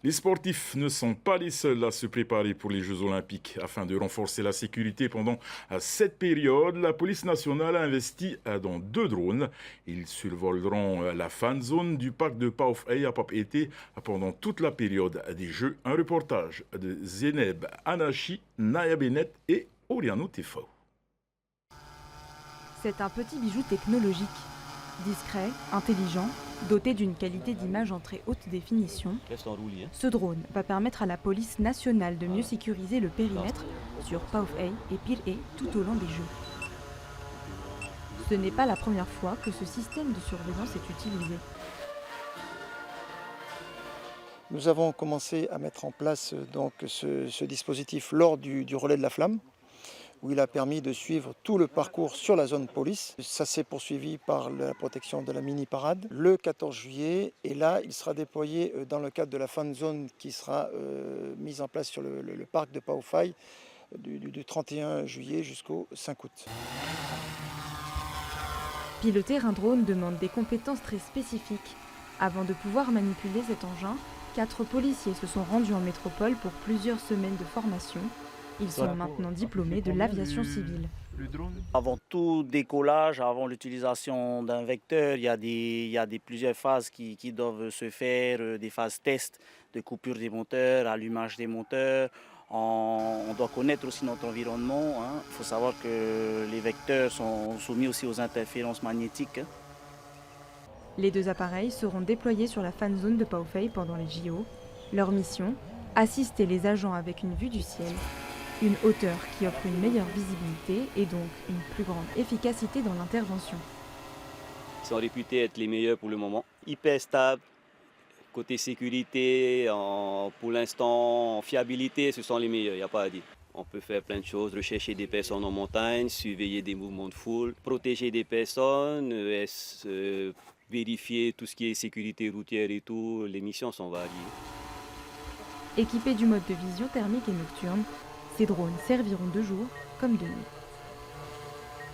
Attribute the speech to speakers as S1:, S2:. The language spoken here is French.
S1: Les sportifs ne sont pas les seuls à se préparer pour les Jeux Olympiques. Afin de renforcer la sécurité pendant cette période, la police nationale a investi dans 2 drones. Ils survoleront la fan zone du parc de Paufey à Papeete pendant toute la période des Jeux. Un reportage de Zeneb Anachi, Naya Bennett et Oriano Tefao.
S2: C'est un petit bijou technologique. Discret, intelligent, doté d'une qualité d'image en très haute définition, ce drone va permettre à la police nationale de mieux sécuriser le périmètre sur Paufey et Pirée tout au long des Jeux. Ce n'est pas la première fois que ce système de surveillance est utilisé.
S3: Nous avons commencé à mettre en place ce dispositif lors du relais de la flamme, où il a permis de suivre tout le parcours sur la zone police. Ça s'est poursuivi par la protection de la mini-parade le 14 juillet. Et là, il sera déployé dans le cadre de la fan zone qui sera mise en place sur le parc de Paufey du 31 juillet jusqu'au 5 août.
S2: Piloter un drone demande des compétences très spécifiques. Avant de pouvoir manipuler cet engin, 4 policiers se sont rendus en métropole pour plusieurs semaines de formation. Ils sont maintenant diplômés de l'aviation civile.
S4: Avant tout décollage, avant l'utilisation d'un vecteur, il y a plusieurs phases qui doivent se faire, des phases test de coupure des moteurs, allumage des moteurs. On doit connaître aussi notre environnement. Il faut savoir que les vecteurs sont soumis aussi aux interférences magnétiques.
S2: Les 2 appareils seront déployés sur la fan zone de Paufey pendant les JO. Leur mission, assister les agents avec une vue du ciel. Une hauteur qui offre une meilleure visibilité et donc une plus grande efficacité dans l'intervention.
S5: Ils sont réputés être les meilleurs pour le moment. Hyper stable, côté sécurité, pour l'instant, en fiabilité, ce sont les meilleurs, il n'y a pas à dire. On peut faire plein de choses, rechercher des personnes en montagne, surveiller des mouvements de foule, protéger des personnes, vérifier tout ce qui est sécurité routière et tout. Les missions sont variées.
S2: Équipés du mode de vision thermique et nocturne, ces drones serviront de jour comme de nuit.